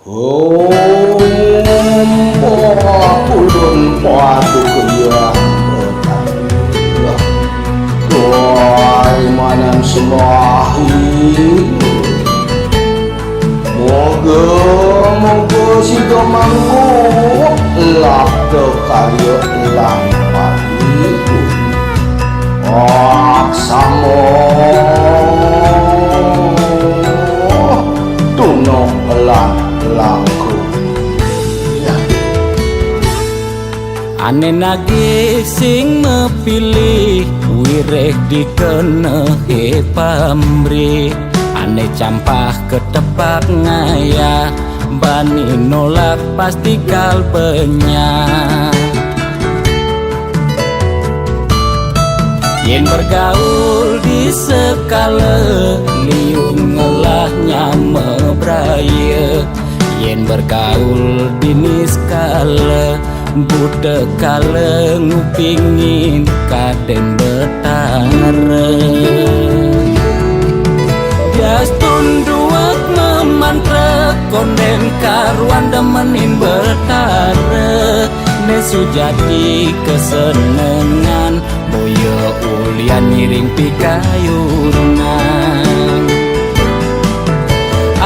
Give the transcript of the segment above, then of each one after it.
Om Kulun Patu Kiyang Betah Tuai Manam Semahi Moga Sido Mangku Lak Karya Lang Patiku Aksamo Tunok Lang Langku Ane nage sing mepilih wireh dikenehe pamrih ane campah ketepak ngaya bani nolak pasti kalbenya yen bergaul di sekala liung ngelahnya mebraya yen bergaul di niskala budak kala ngupingin kaden betara bias tunduak memantra konden karuan demenin betara nesu jadi kesenengan boyo ulian miring pikayunan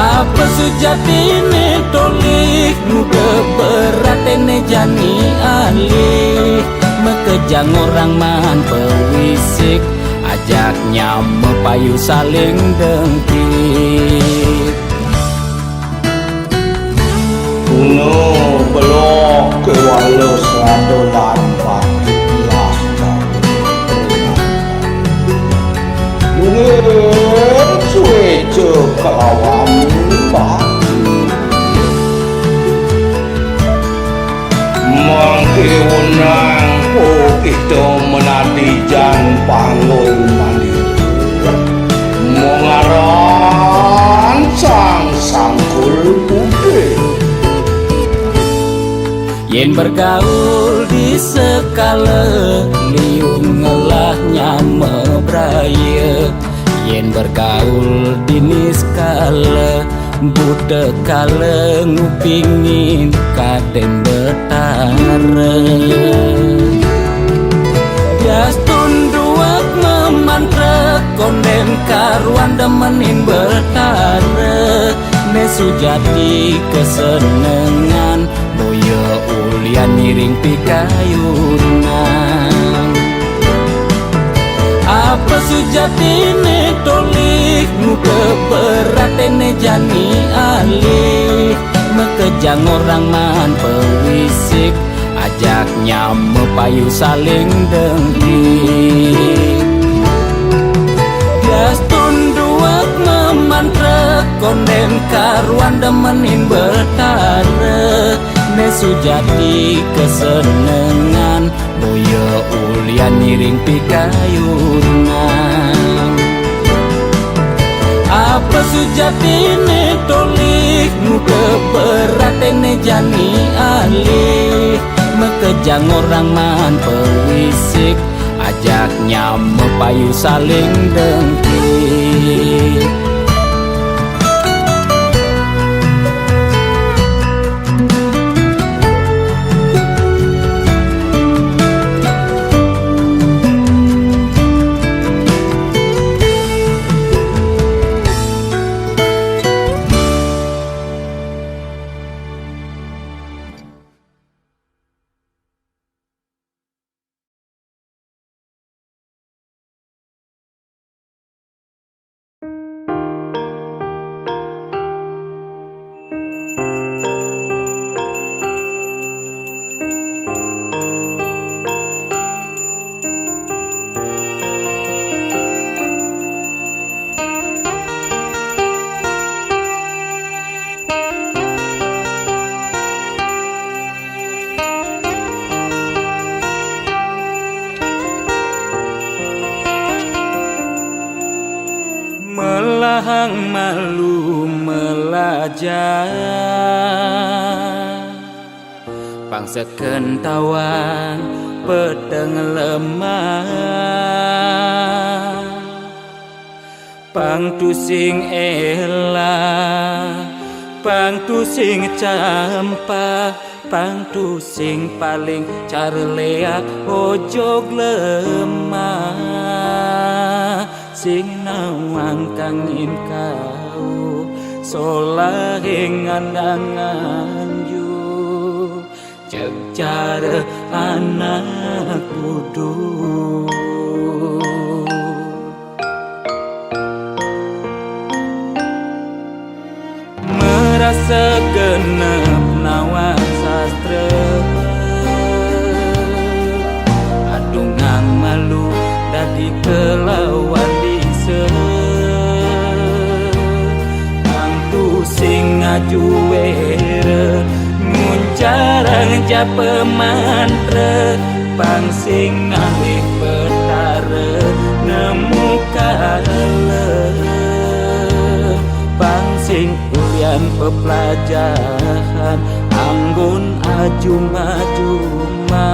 apa sejatine tolik muda beratene jani alih mekejang orang man pewisik ajaknya mepayu saling dengkit Kuno belok ke walau seradolan patilah mungkin suwe kelawan mangke wenang kita menadi jan panggul mandi mengaran sang sangkul putih yen bergaul di sekala liung ngelahnya mebraya yen bergaul di niskala budak kala ngupingin kaden betara bias tunduak memantra konden karuan demenin betara nesu jadi kesenengan boyo ulian miring pikayunan apa sejatine tolik muda beratene jani alih mekejang orang man pewisik ajaknya mepayu saling dengkit bias tunduak memantra konden karuan demenin betara nesu jadi kesenengan boyo ulian miring pikayunan apa sejatine tolik muda beratene jani alih mekejang orang man pewisik ajaknya mepayu saling dengkit melahang malu melajah pangsa kentawan pedang lemah pang tusing ela Pangtu sing campah, pangtu sing paling carleak ojo lemah, sing nawang kangin kau solahing andangan yu cek cara anak kudu. Merasa genep nawan sastra, adungang malu dadi kelawan dise, pangtu sing ngaju were nguncarang japa mantra, pang sing ngalih petara nemu kala, pang sing ulian pepelajaran anggun ajuma-juma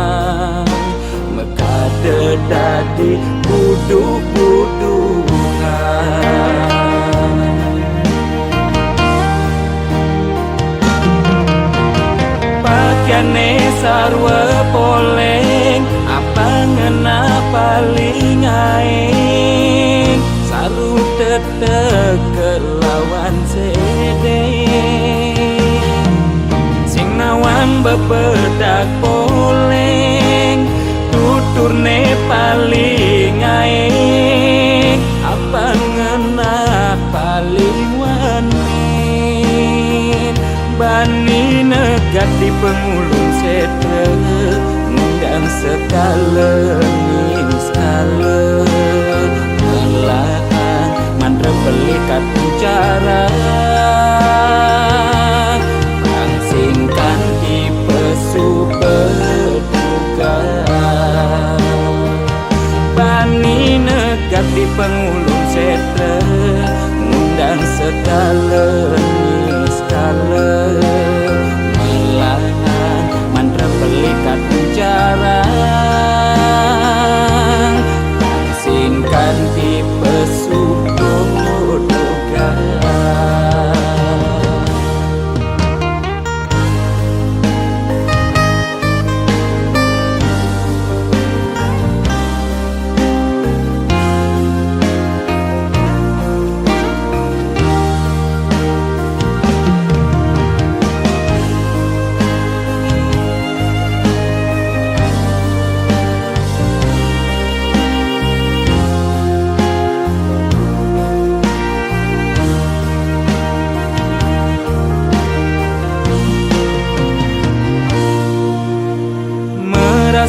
mekade dadi buduk-budukan. Pakaiane sarwa poleng apa ngena paling aing saru tetek kelawan sede, sing nawang bebedak poleng tuturne paling aing apa ngena paling wanin bani negat di pengulung setre ngundang sekala skala melahan mantra belikat bicara langsingkan di pesu berduga bani negat di pengulung setre ngundang sekala skala melahan mantra belikat bicara langsingkan di pesu berduga.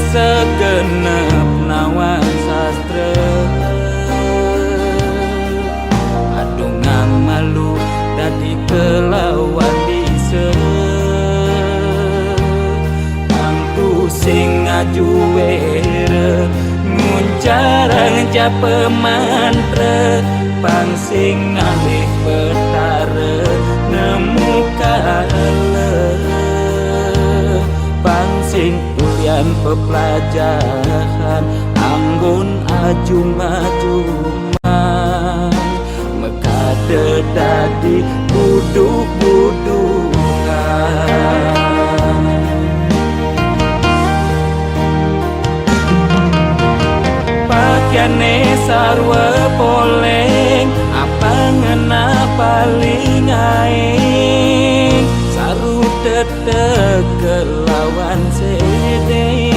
Segenep nawan sastra, adungang malu dadi kelawan bisa, pangtu sing ngaju were nguncarang japa mantra, pang sing ngalih petara nemu kala, pang sing ulian pepelajaran anggun ajuma-juma mekade dadi buduk-budukan. Pakaiane sarwa poleng apa ngena paling aing saru tetek kelawan sede,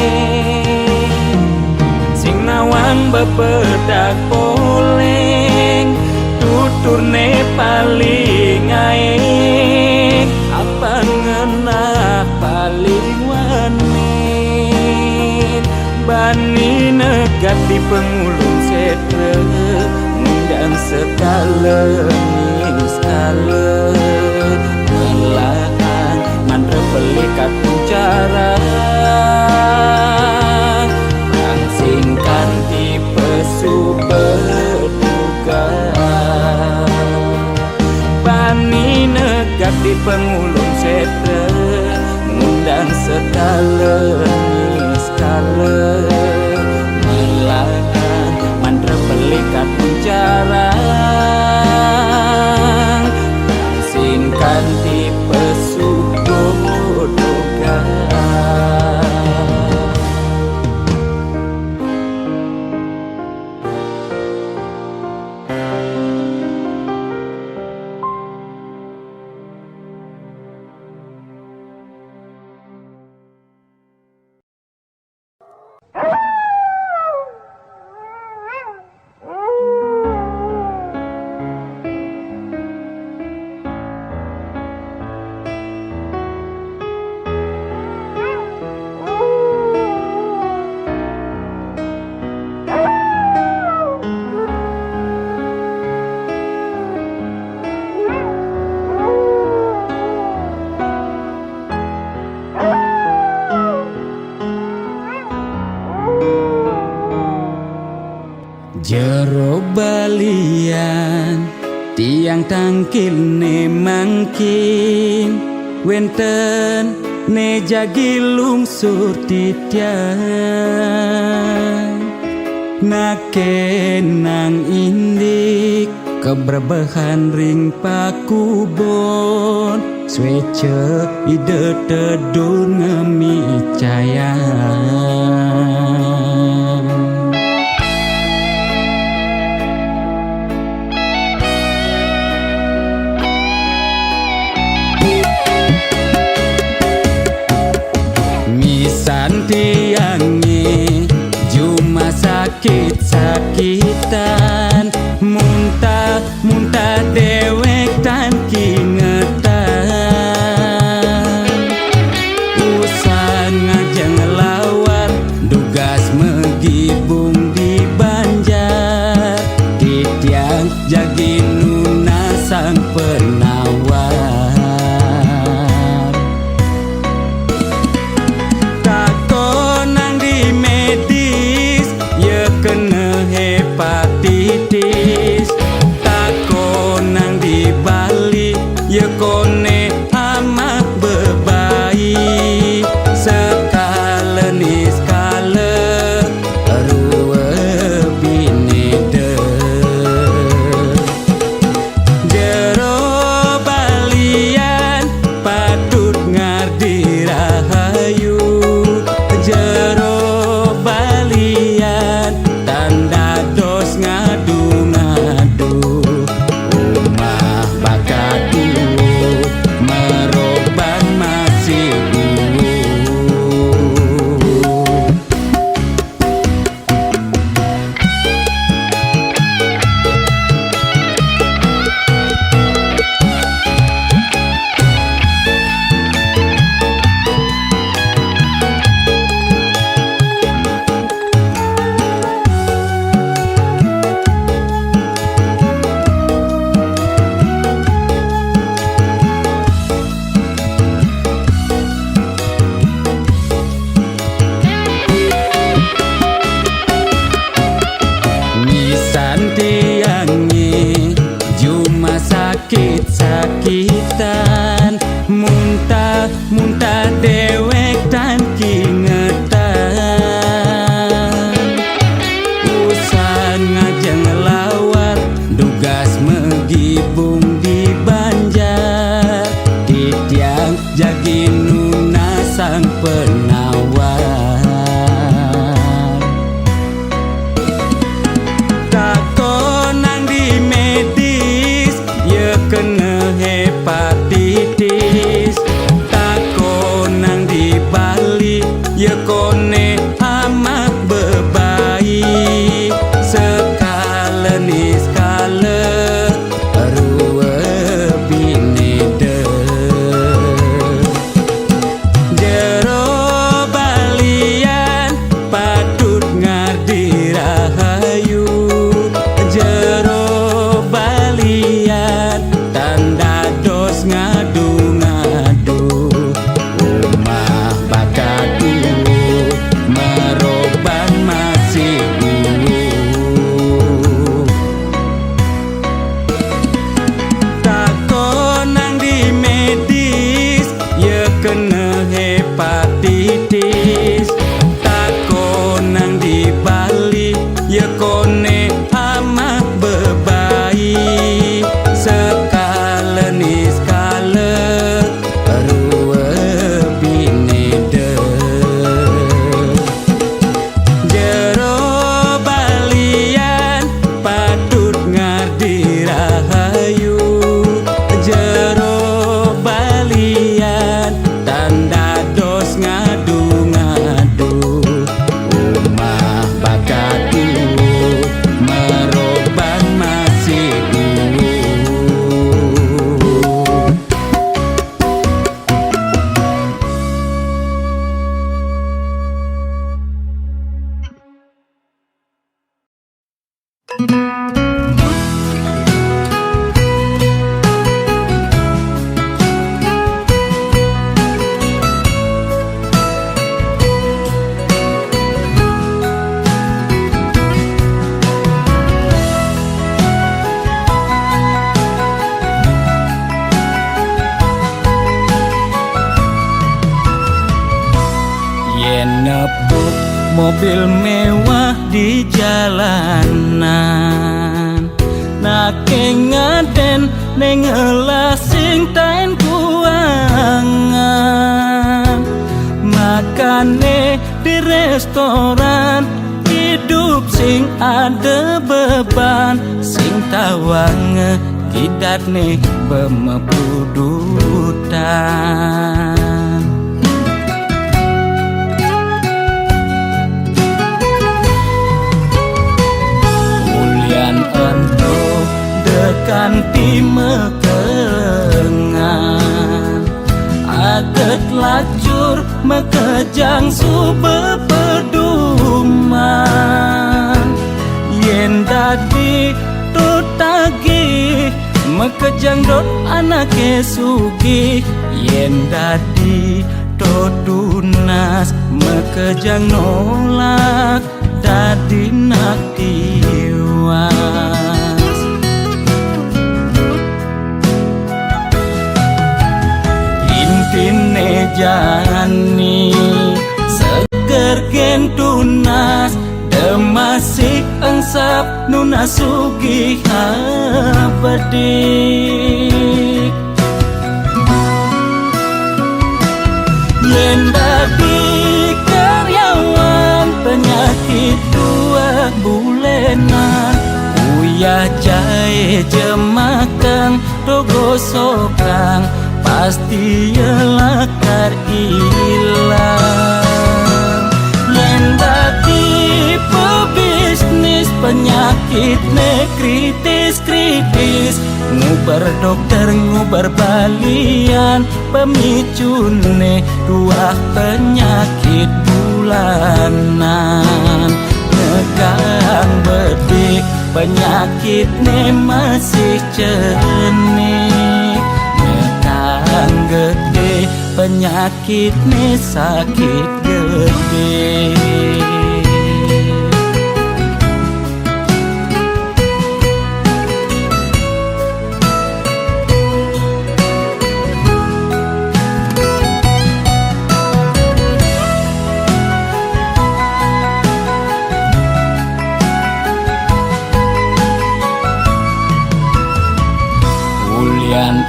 sing nawang bebedak poleng tuturne paling aing apa ngena paling wanin bani negat di pengulung setre ngundang sekala skala melahan mantra belikat bicara langsingkan di pesu berduga bani negat di pengulung setre ngundang sekala skala melahan mantra belikat bicara langsingkan di Jero balian tiang tangkil ne mangking wenten ne jagi lungsur titian nakenang indik keberbahan ring pakubon swece ide tedun ngemi cayan. Santiangi cuma sakit-sakitan muntah dewek tan kingetan usah ngajeng lawar dugas megibung di Banjar titiang jagi nuna sang penawar kena hepatitis tako nang di Bali ye kone amat bebaik sekale ni skale ruwe binede jero balian patut ngardi rahayu jero balian tanda dos ngadu-ngadu umah bakatu meroban masih Santiangi cuma sakit-sakitan muntah dewek tan kingetan usah ngajeng lawar dugas megibung di Banjar titiang jagi nuna sang penawar kena hepatitis tako nang di Bali ye kone amat bebaik sekale ni skale ruwe binede jero balian patut ngardi rahayu jero balian tanda dos ngadu-ngadu umah bakatu meroban masih tako nang di medis ye kena hepatitis tako nang di Bali ye kone amat bebaik sekale ni skale ruwe binede jero balian patut ngardi rahayu jero balian tanda dos ngadu-ngadu yen nepuk mobil mewah di jalanan, nake ngaden neng elasing tain kuangan, makane di restoran hidup sing ada beban, sing tawange kidat nih bemepudutan. Mulian entuk dekan di mekengan, aget lacur mekejang sube peduman, yen dadi tutagi mekejang dot anake sugih, yen dadi dot tunas mekejang nolak dadi nak tiwas. Intine jani seger gen tunas, demasik engsap nuna sugih apedik. Yen dadi karyawan penyakit 2 bulenan, uyah jahe jemakang dogo sokang, pasti yelakar ilang. Yen dadi pebisnis penyakit ne kritis-kritis, ngubar dokter ngubar balian, pemicune 2 penyakit bulanan. Negang bedik penyakit ne masih cenik, negang gede penyakit ne sakit gede.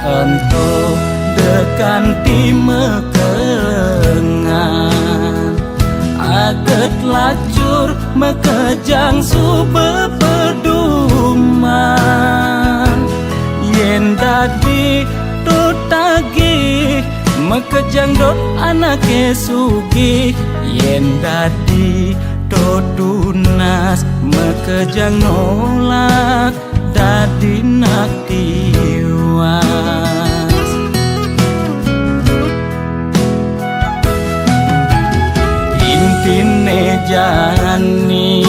Entuk dekan di mekengan, aget lacur mekejang sube peduman, yen dadi tutagi mekejang dot anake sugih, yen dadi dot tunas mekejang nolak dadi nak tiwas. Intine jani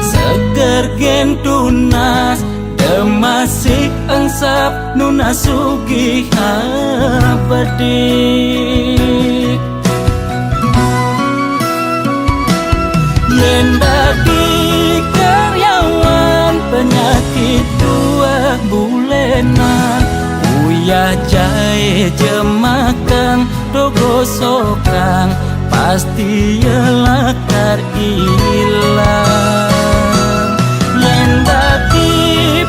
seger gen tunas, demasik engsap nuna sugih apedik. Yen dadi karyawan penyakit 2 bulenan, uyah jahe jemakang dogo sokang, pasti yelakar ilang. Yen dadi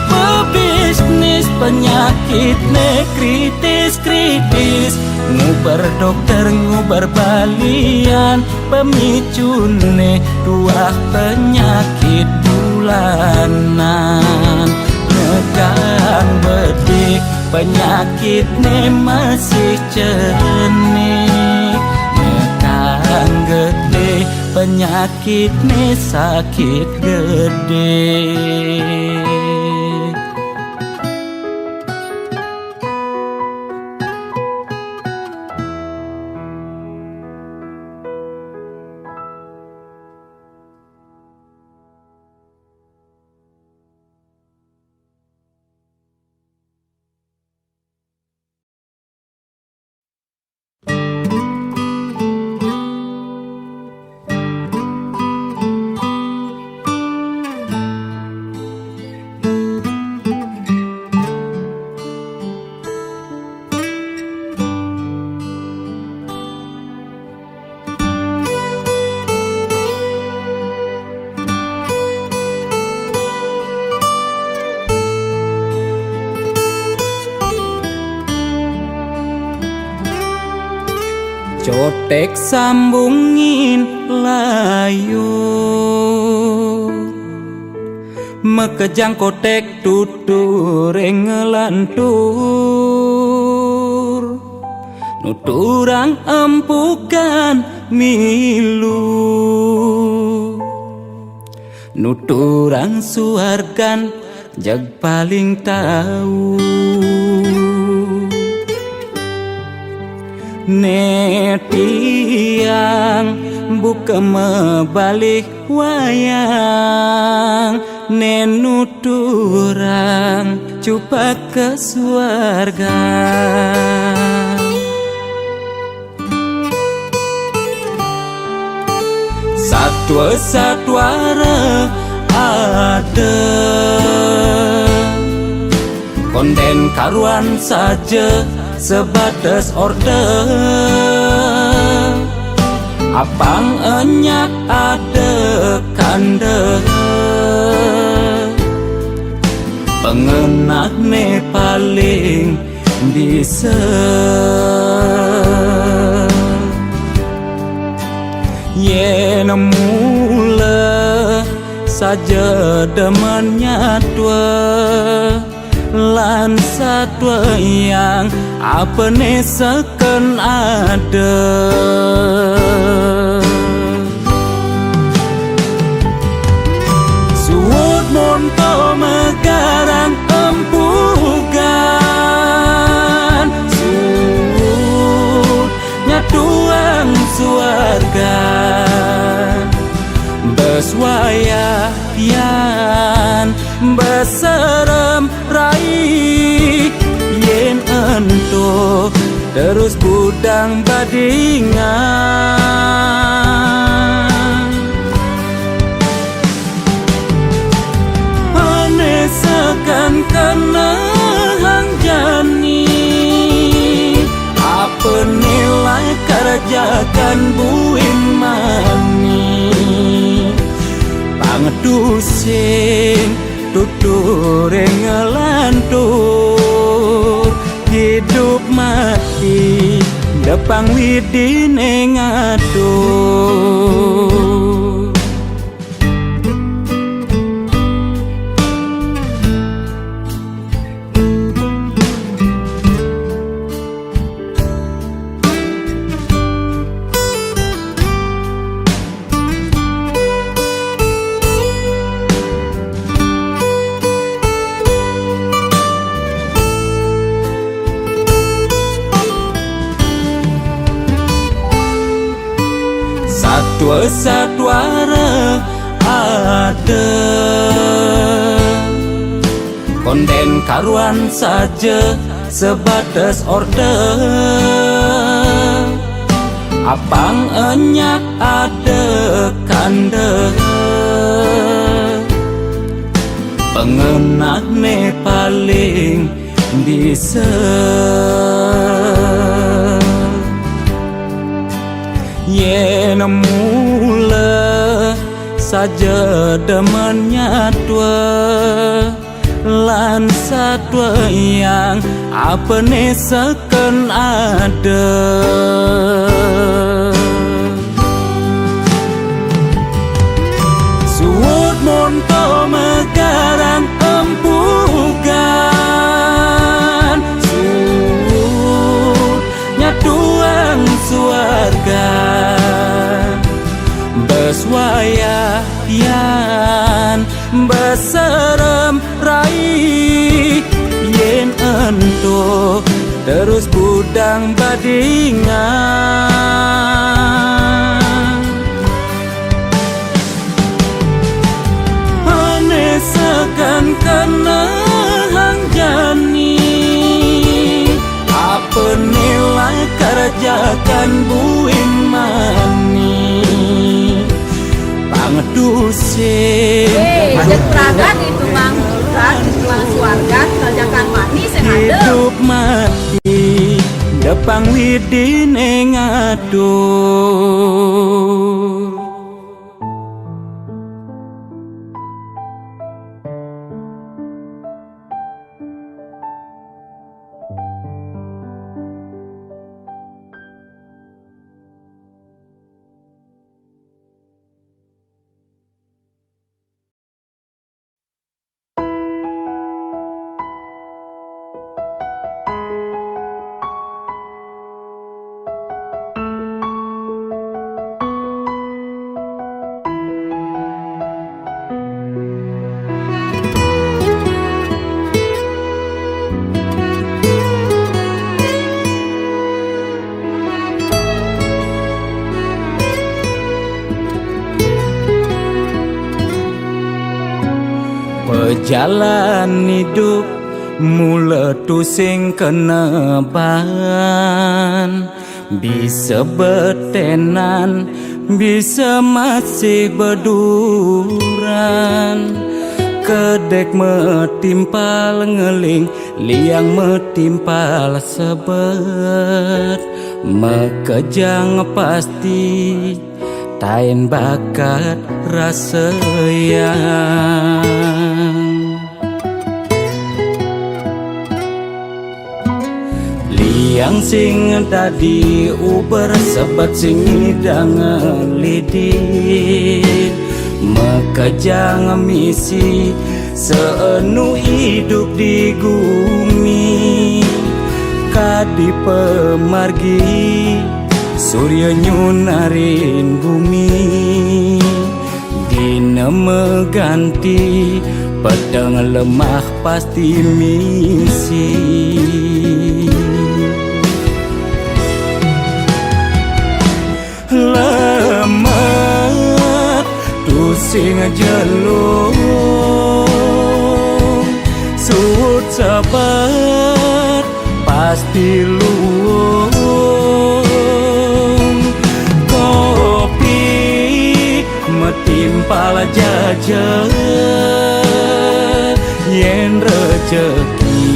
pebisnis penyakit ne kritis-kritis, ngubar dokter ngubar balian, pemicune 2 penyakit bulanan. Negang bedik penyakit ne masih cenik, negang gede penyakit ne sakit gede. cotek sambungin layu mekejang kotek tutur ngelantur nuturang empukan milu nuturang suargan jag paling tahu netiang buka mebalik wayang nenuturang cupa ke suarga satwa-satwara ada konden karuan saja sebatas order apang enyak ada kanda pengenah ne paling bisa yen mula saja demennya tua lan satwa yang apa ne seken ada suut monto megarang empugan suut nyatuang suarga beswayayan beserem raih yen ento terus budang badingan panesakan kena hang jani apa nilai kerjakan buin mani pangedusing tutur ngelantur hidup mati depang widine ngatur satwa-satwara ada konden karuan saja sebatas order apang enyak ada kanda pengenah ne paling bisa yen mula saja demennya tua lan satwa yang apa ne seken ada suut monto megarang empugan suut nyatuang suarga beswayayan beserem raih yen ento terus budang badingan panesakan kena hang jani apa nilai kerjakan buin mani pangedusing Jek peragat itu mang suarga kerjakan manis yang ada hidup mati depang widine ngatur jalan hidup meletu sing keneban, bisa betenan, bisa masih beduran. Kedek metimpal ngeling, liang metimpal sebet. Mekejang pasti, tain bakat rasa yang. Liang sing tadi uber sebet sing idang lidit. Mekejang misi seenu hidup di bumi. Kadi pemargi surya nyunarin bumi. Dina meganti pedang lemah pasti misi. Lemah tusing jelung sud sabar pasti luung. Kopi metimpal jajan yen rejeki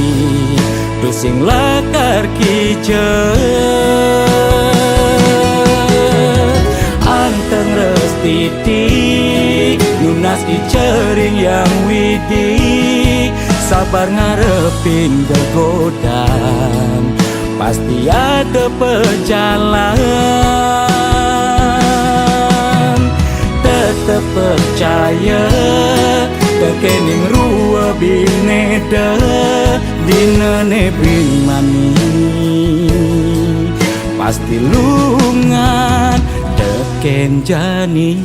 tusing lakar kijen. Anteng restiti nunas icering yang widi. Sabar ngarepin gegodan, pasti ada pejalan. Tetep percaya kekening rua bineda dina nebing mani. Pasti lungan teken jani.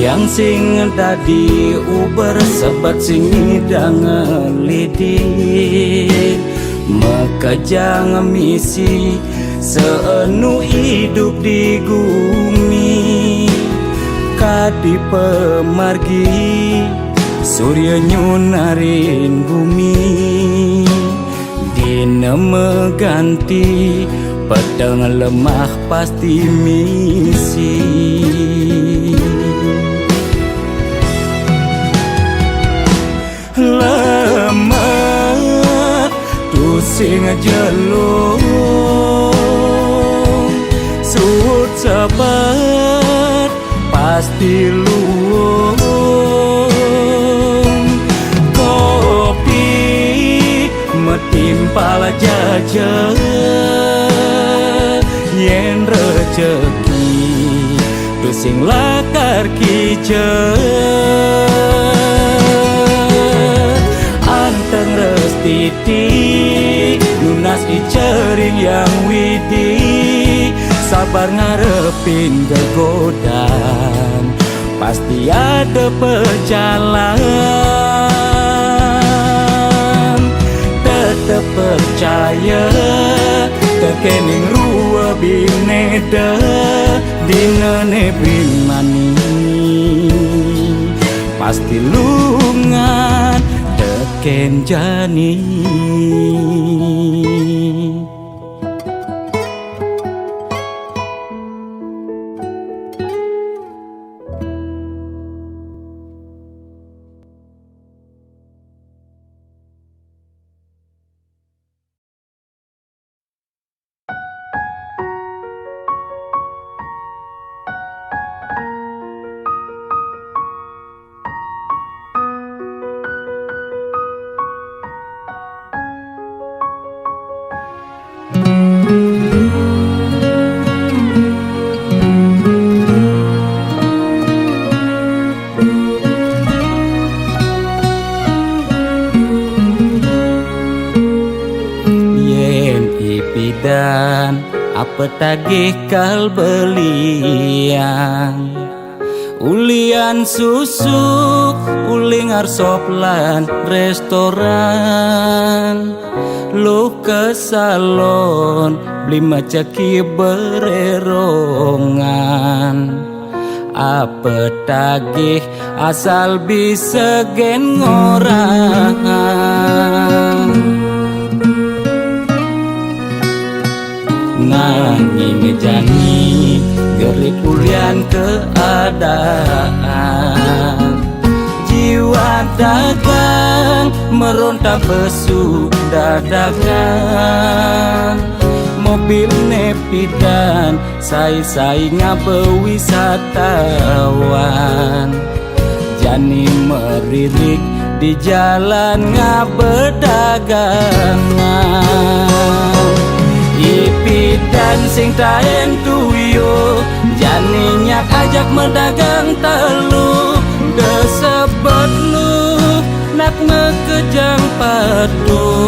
Yang sing tadi uber sebet sing idang lidit. Mekejang misi seenu hidup di bumi. Kadi pemargi surya nyunarin bumi. Dina meganti pedang lemah pasti misi. Lemah tusing jelung sud sabar pasti luung. Kopi metimpal jajan yen rejeki tusing lakar kijen. Anteng restiti nunas icering yang widi. Sabar ngarepin gegodan, pasti ada pejalan. Tetep percaya kekening rua bineda dina nebing mani. Pasti lungan teken jani. petagih kal belian ulian susuk uling arsop lan restoran lu ke salon beli macaki bererongan apa tagih asal bisa gen ngorang nanging jani gerik ulian keadaan jiwa dagang meronta besu dadakan mobil nepidan sai-sai ngabe wisatawan jani meririk di jalan ngabe dagangan ipidan sing taen tuyo jani nyak ajak mendagang telu desebet lu nak ngekejang padu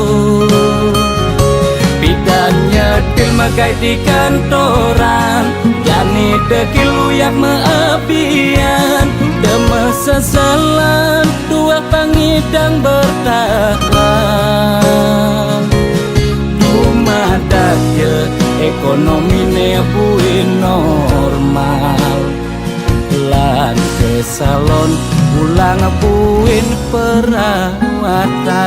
nyetil magai di kantoran jani dekil uyak meapian deme sesalan dua pangidang bertahan rumah daya ekonomi nebuin normal lan ke salon pulang buin perawatan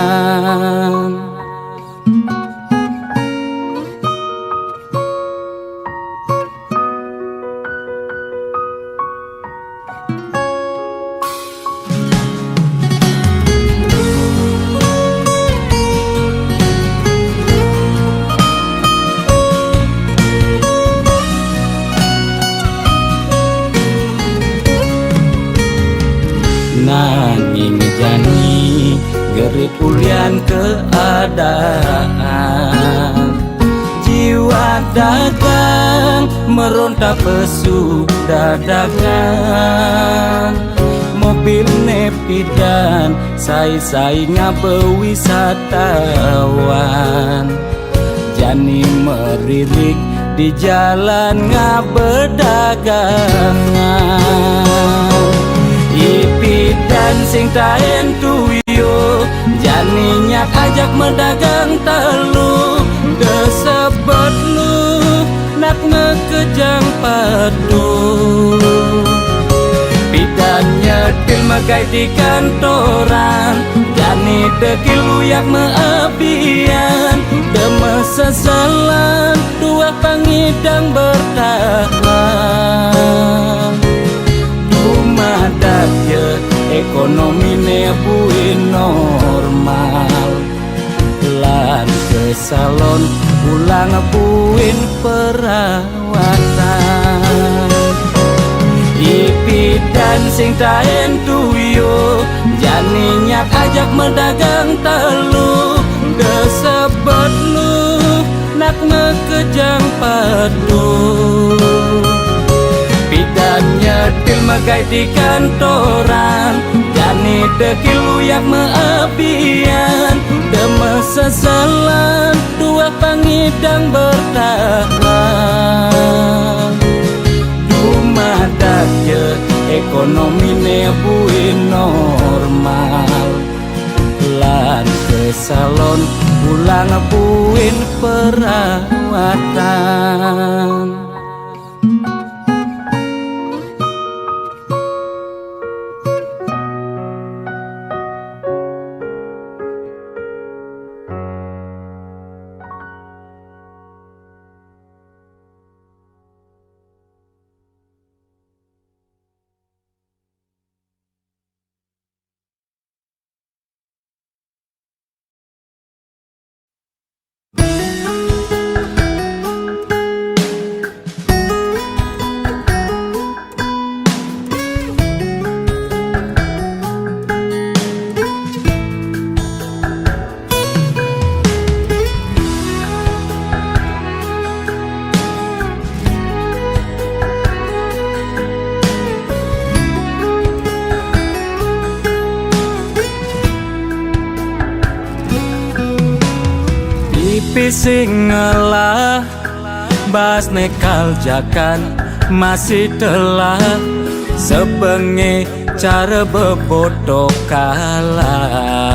nanging jani gerik ulian keadaan jiwa dagang meronta pesu dadakan mobil nepidan sai-sai ngabe wisatawan jani meririk di jalan ngabe dagangan ipidan sing taen tuyo jani nyak ajak mendagang telu desebet lu nak ngekejang padu pidan nyetil magai di kantoran jani dekil uyak meapian deme sesalan dua pangidang bertahan rumah daya ekonomi nebuin normal lan ke salon pulang buin perawatan ipidan sing taen tuyo jani nyak ajak mendagang telu desebet lu nak ngekejang padu pidan nyetil magai di kantoran jani dekil uyak meapian deme sesalan dua pangidang bertahan rumah daya ekonomi nebuin normal lan ke salon pulang buin perawatan pipi sing ngelah bas nekal jakan masih telah sebenge cara bebodo kalah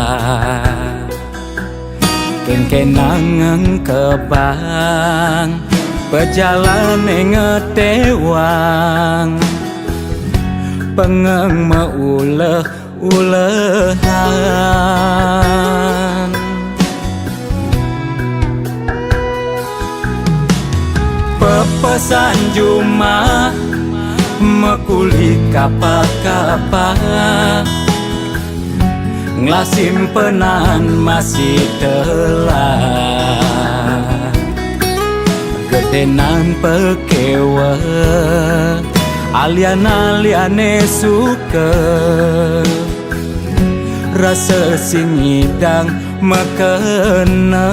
kenkenang kebang pejalan ngetewang pengeng meuleh-ulehan pepesan Juma mekuli kapa-kapa nglasimpenan masih telah gedenan pekewe alian-aliane suka rasa singidang mekena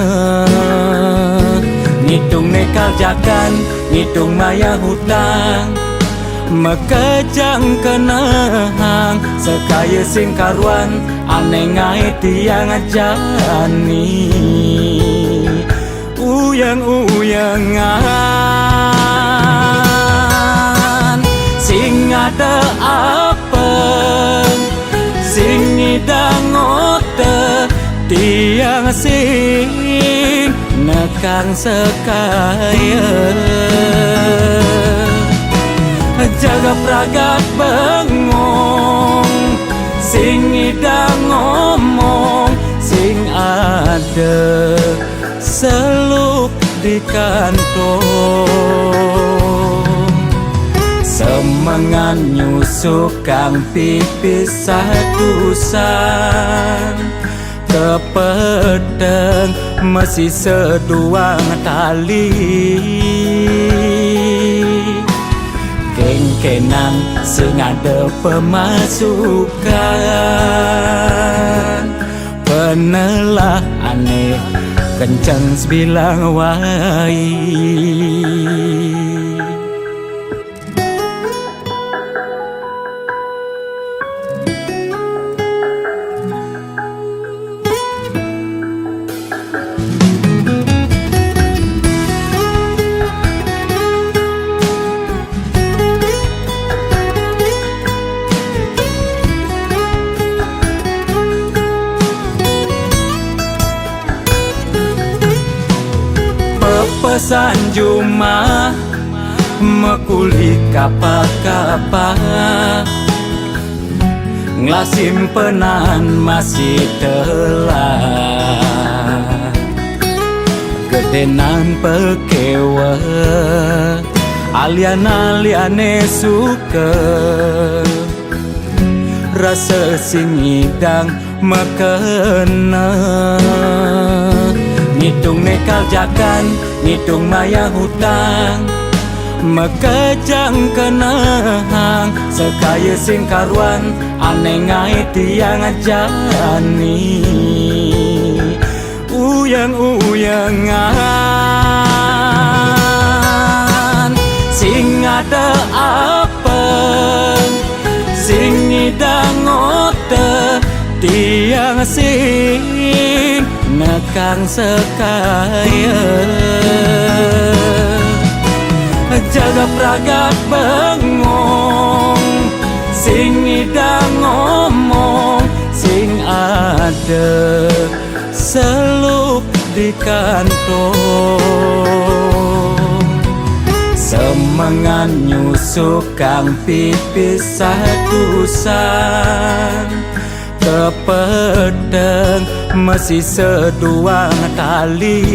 ngitung nekal jakan ngitung maya hutang mekejang kenang sekaya sing karuan aneh ngai tiang jani uyang-uyangan sing ada apa sing ngidang ote tiang sing nekang sekaya jaga pragat bengong sing idang ngomong sing ada seluk di kantong semangan nyusuk kang pipis satusan kepedeng masih seduang tali kenang sing ada pemasukan penelah aneh kencang sebilang wai pesan Juma mekuli kapa-kapa nglasimpenan masih telah gedenan pekewe alian-aliane suka rasa singidang mekena ngitung nekal jakan ngitung maya hutang mekejang kenang sekaya sing karuan aneh ngai tiang jani uyang-uyangan sing ada apa sing ngidang ote tiang sing nekang sekaya jaga pragat bengong sing idang ngomong sing ada seluk di kantong semangan nyusuk kang pipis satusan kepedeng masih seduang tali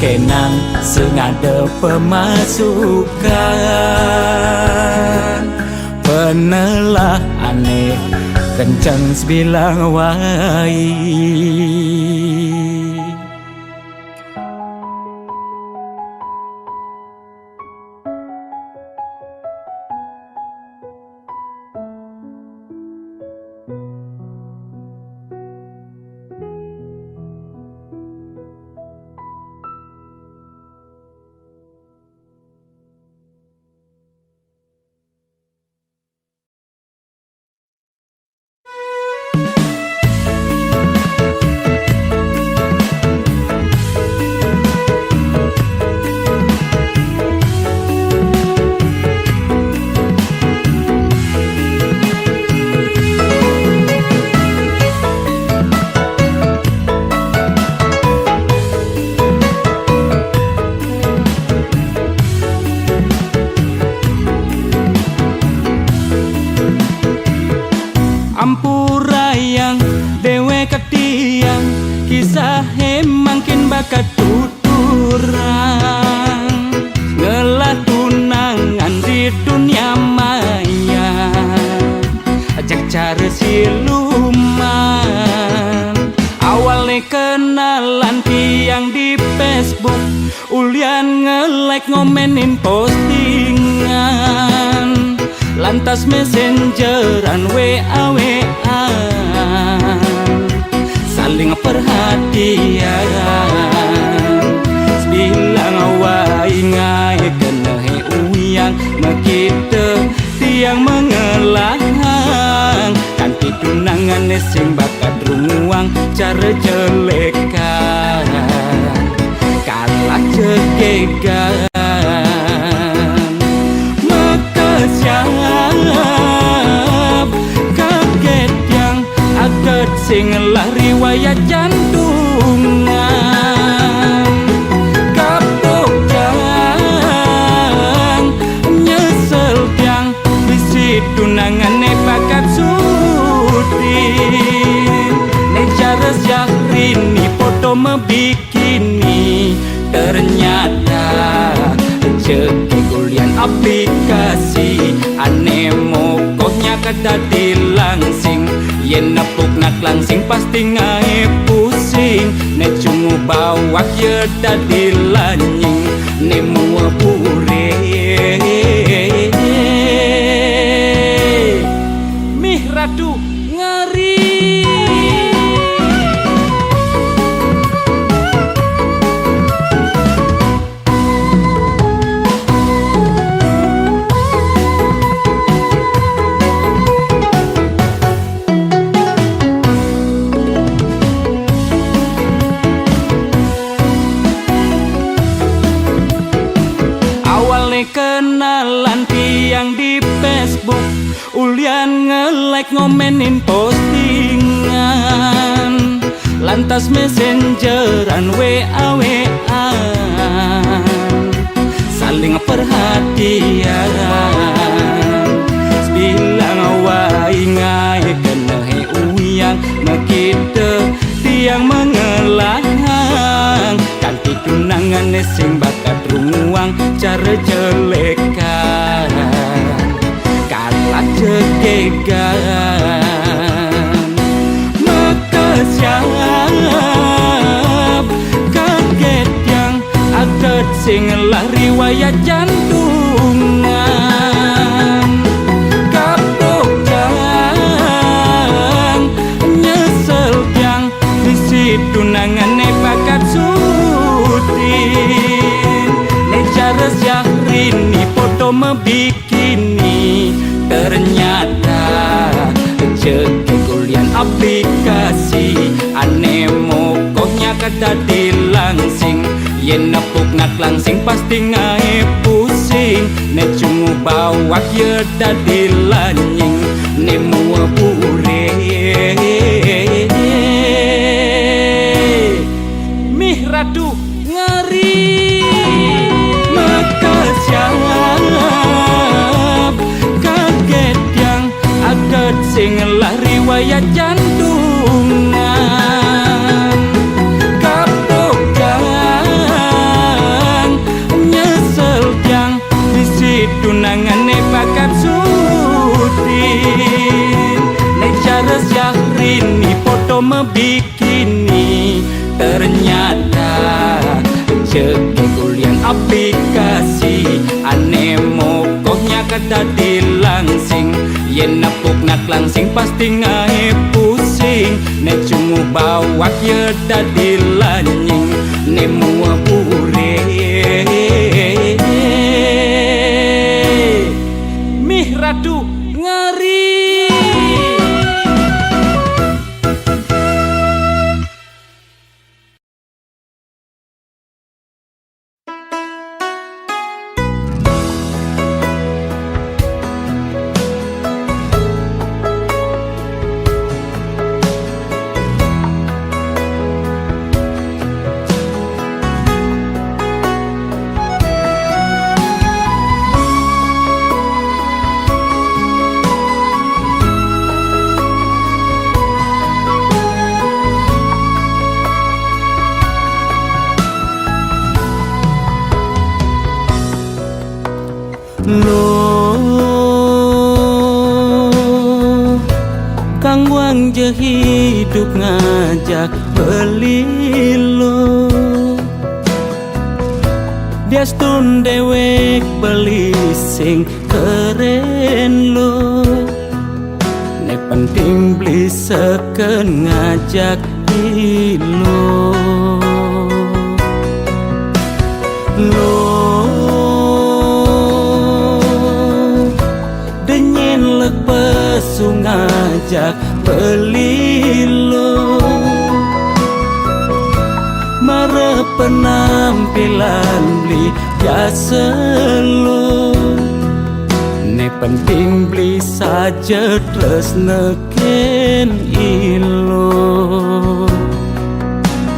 kenang sing ada pemasukan penelah aneh kencang sebilang wai nge-like ngomenin postingan, lantas messengeran WA-WA-an, saling perhatian. Bilang awai ngai kena he uyang makita tiang mengelahang, kanti tunangan sing bakat ruang cara jelekan kalah cegegan. Mekesiap kaget yang agak sing lah riwayat jantungan, kapok jang nyesel yang bisi tunangan bakat sutin ne cara syahrini foto mebikini, ternyata ceki kulian aplikasi ane mokohnya kada dilangsing, yen nepuk nak langsing pasti ngai pusing, ne cungu bawak ye dadi lanying ne mua pure mih radu ngeri. Kenalan tiang di Facebook, ulian nge-like ngomenin postingan, lantas messengeran WA-WA-an, saling perhatian. Bilang awai ngai kena he uyang makita tiang mengelahang, kanti tunangan sing bakat ruang cara jelekan kalah cegegan. Mekesiap kaget yang agak sing lah riwayat jantungan, kapok jang nyesel yang bisi tunangan bakat sutin ne cara syahrini foto mebikini, ternyata ceki kulian aplikasi ane mokohnya kada dilangsing, yen nepuk nak langsing pasti ngai pusing, ne cungu bawak ye dadi lanying ne mua pure mih radu ngeri. Mekesiap kaget yang agak sing lah riwayat jantungan, kapok jang nyesel yang bisi tunangan bakat sutin ne cara syahrini foto mebikini, ternyata ceki kulian aplikasi ane mokohnya kada dilangsing, yen nepuk nak langsing pasti ngai pusing, ne cungu bawak ye dadi lanying ne mua pure mih radu ngeri. Kang wang je hidup ngajak pelilo, dia Biastun dewek beli sing keren lo. Ne penting beli seken ngajak ilo. Lo denyen lek pesu ngajak beli lo. Mare penampilan beli biasa lo. Ne penting beli saja terus neken ilo.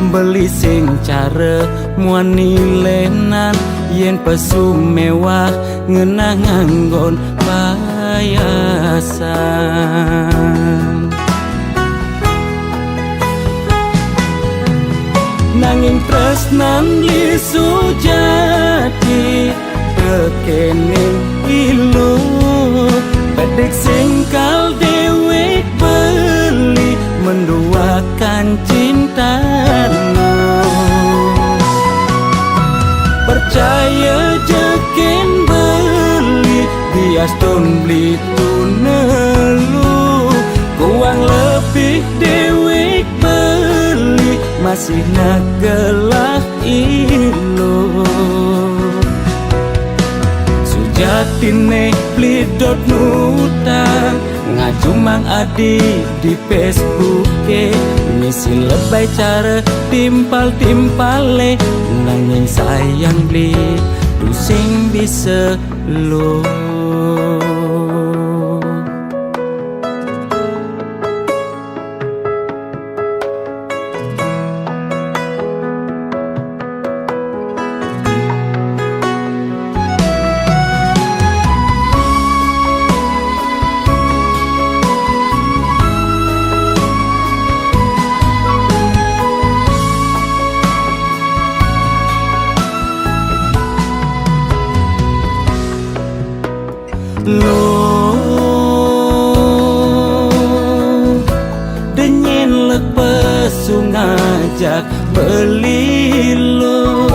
Beli sing cara muani lenan yen pesu mewah ngenah nganggon payasan. Nanging tresnan li sujati kekening ilo. Bedek singkal dewek beli menduakan cinta. Percaya jeken beli biastun beli tunelu. Kuang lebih dewek beli masih nagelah ilo. Sujatine beli dot nutang ngajumang adi di Facebook misi lebay cara timpal-timpale. Nanging sayang beli pusing bisa lo. Lo denyen lek pesu ngajak beli lo.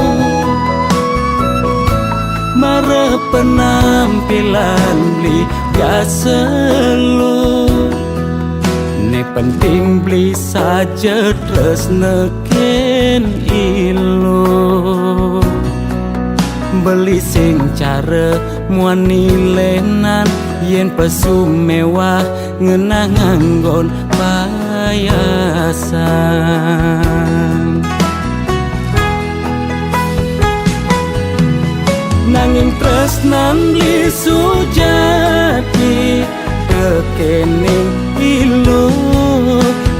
Mare penampilan beli biasa lo. Ne penting beli saja terus neken ilo. Beli sing cara muani lenan yen pesu mewah ngenah nganggon payasan. Nanging tresnan li sujati kekening ilo.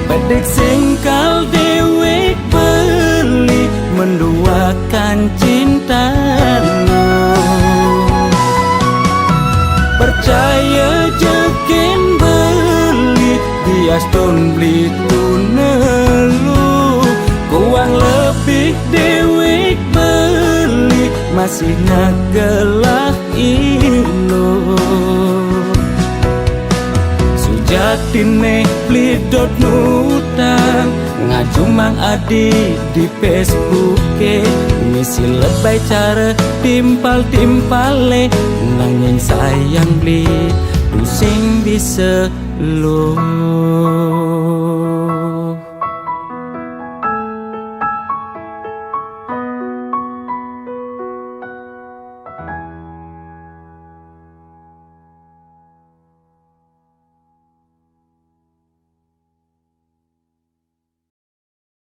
Bedek singkal dewek beli menduakan cinta. Percaya jeken beli biastun beli tunelu. Kuang lebih dewek beli masih nagelah ilo. Sujatine beli dot nutang ngajumang adi di Facebook misi lebay cara timpal-timpale. Nanging sayang beli pusing bisa lo.